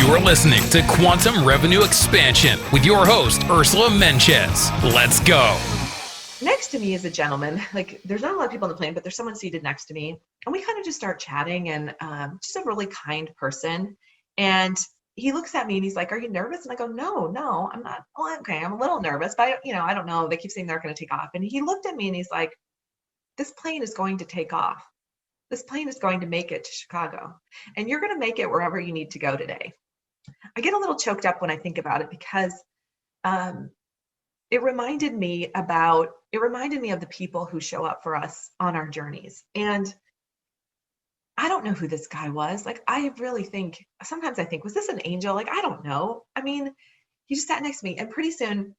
You're listening to Quantum Revenue Expansion with your host, Ursula Menchez. Let's go. Next to me is a gentleman. Like, there's not a lot of people on the plane, but there's someone seated next to me. And we kind of just start chatting, and just a really kind person. And he looks at me and he's like, "Are you nervous?" And I go, No, I'm not. Well, okay, I'm a little nervous, but I don't know. They keep saying they're going to take off. And he looked at me and he's like, "This plane is going to take off. This plane is going to make it to Chicago. And you're going to make it wherever you need to go today." I get a little choked up when I think about it because it reminded me of the people who show up for us on our journeys. And I don't know who this guy was. Like, sometimes I think, was this an angel? Like, I don't know. I mean, he just sat next to me, and pretty soon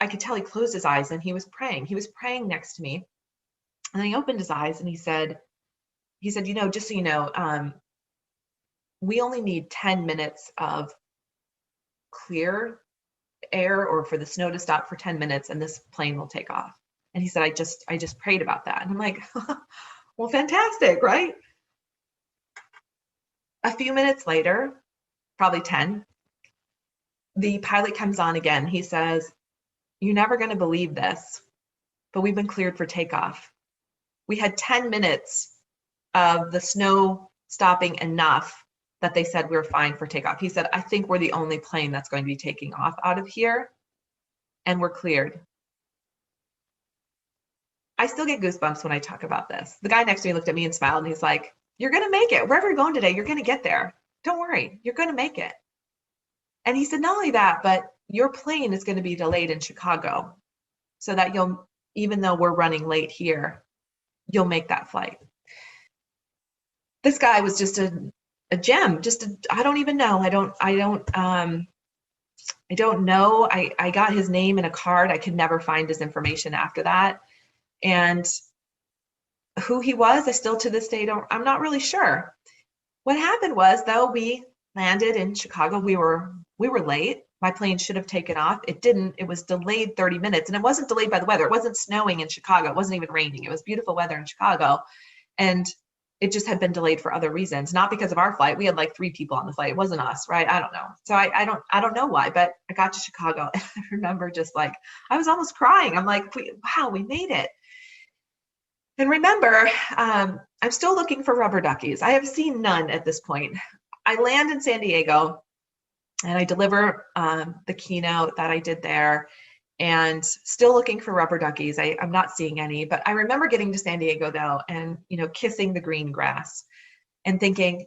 I could tell he closed his eyes and he was praying. He was praying next to me. And then he opened his eyes and he said, just so you know, we only need 10 minutes of clear air, or for the snow to stop for 10 minutes, and this plane will take off. And he said, I just prayed about that. And I'm like, well, fantastic, right? A few minutes later, probably 10, the pilot comes on again. He says, "You're never going to believe this, but we've been cleared for takeoff. We had 10 minutes of the snow stopping enough that they said we were fine for takeoff." He said, "I think we're the only plane that's going to be taking off out of here, and we're cleared." I still get goosebumps when I talk about this. The guy next to me looked at me and smiled, and he's like, "You're going to make it. Wherever you're going today, you're going to get there. Don't worry, you're going to make it." And he said, "Not only that, but your plane is going to be delayed in Chicago so that even though we're running late here, you'll make that flight." This guy was just a gem. I don't even know. I don't know. I got his name in a card. I could never find his information after that. And who he was, I still to this day I'm not really sure. What happened was, though, we landed in Chicago. We were late. My plane should have taken off. It didn't. It was delayed 30 minutes, and it wasn't delayed by the weather. It wasn't snowing in Chicago. It wasn't even raining. It was beautiful weather in Chicago. And it just had been delayed for other reasons, not because of our flight. We had like 3 people on the flight. It wasn't us, right? I don't know. So I don't know why, but I got to Chicago, and I remember just like, I was almost crying. I'm like, wow, we made it. And remember, I'm still looking for rubber duckies. I have seen none at this point. I land in San Diego, and I deliver the keynote that I did there, and still looking for rubber duckies. I'm not seeing any, but I remember getting to San Diego, though, and kissing the green grass and thinking,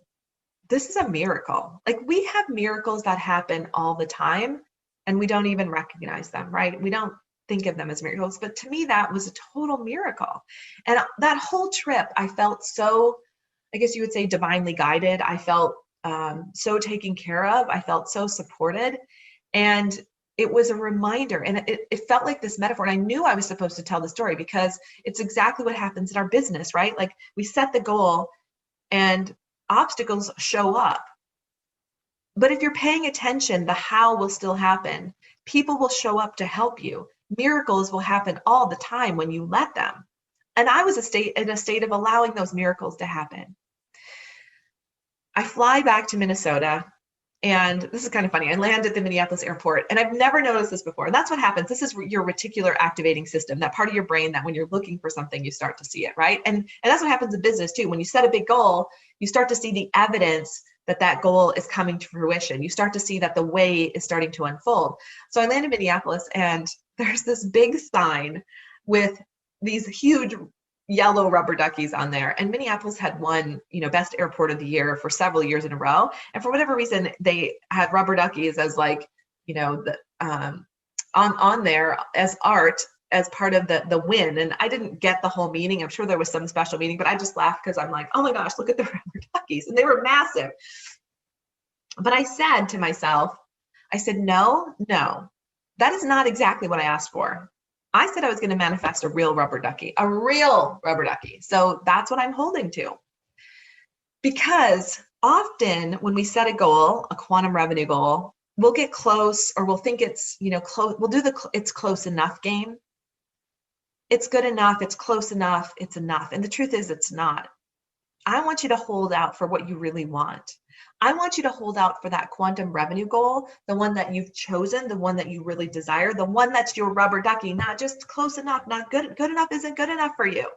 this is a miracle. Like, we have miracles that happen all the time, and we don't even recognize them, right? We don't think of them as miracles, but to me, that was a total miracle. And that whole trip, I felt so, I guess you would say, divinely guided. I felt so taken care of. I felt so supported. And it was a reminder, and it felt like this metaphor. And I knew I was supposed to tell the story because it's exactly what happens in our business, right? Like, we set the goal and obstacles show up. But if you're paying attention, the how will still happen. People will show up to help you. Miracles will happen all the time when you let them. And I was in a state of allowing those miracles to happen. I fly back to Minnesota, and this is kind of funny. I land at the Minneapolis airport, and I've never noticed this before. And that's what happens. This is your reticular activating system, that part of your brain that when you're looking for something, you start to see it, right? And that's what happens in business too. When you set a big goal, you start to see the evidence that goal is coming to fruition. You start to see that the way is starting to unfold. So I land in Minneapolis, and there's this big sign with these huge yellow rubber duckies on there. And Minneapolis had won, best airport of the year for several years in a row. And for whatever reason, they had rubber duckies as like, on there as art, as part of the win. And I didn't get the whole meaning. I'm sure there was some special meaning, but I just laughed because I'm like, oh my gosh, look at the rubber duckies. And they were massive. But I said to myself, no, that is not exactly what I asked for. I said I was going to manifest a real rubber ducky. So that's what I'm holding to. Because often when we set a goal, a quantum revenue goal, we'll get close, or we'll think it's, close. We'll do it's close enough game. It's good enough. It's close enough. It's enough. And the truth is, it's not. I want you to hold out for what you really want. I want you to hold out for that quantum revenue goal, the one that you've chosen, the one that you really desire, the one that's your rubber ducky, not just close enough, not good. Good enough isn't good enough for you.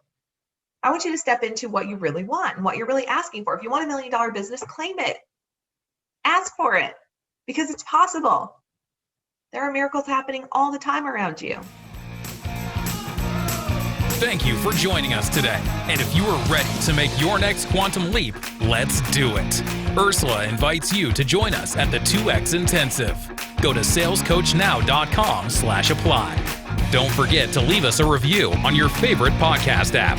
I want you to step into what you really want and what you're really asking for. If you want $1 million business, claim it. Ask for it because it's possible. There are miracles happening all the time around you. Thank you for joining us today. And if you are ready to make your next quantum leap, let's do it. Ursula invites you to join us at the 2X Intensive. Go to salescoachnow.com/apply. Don't forget to leave us a review on your favorite podcast app.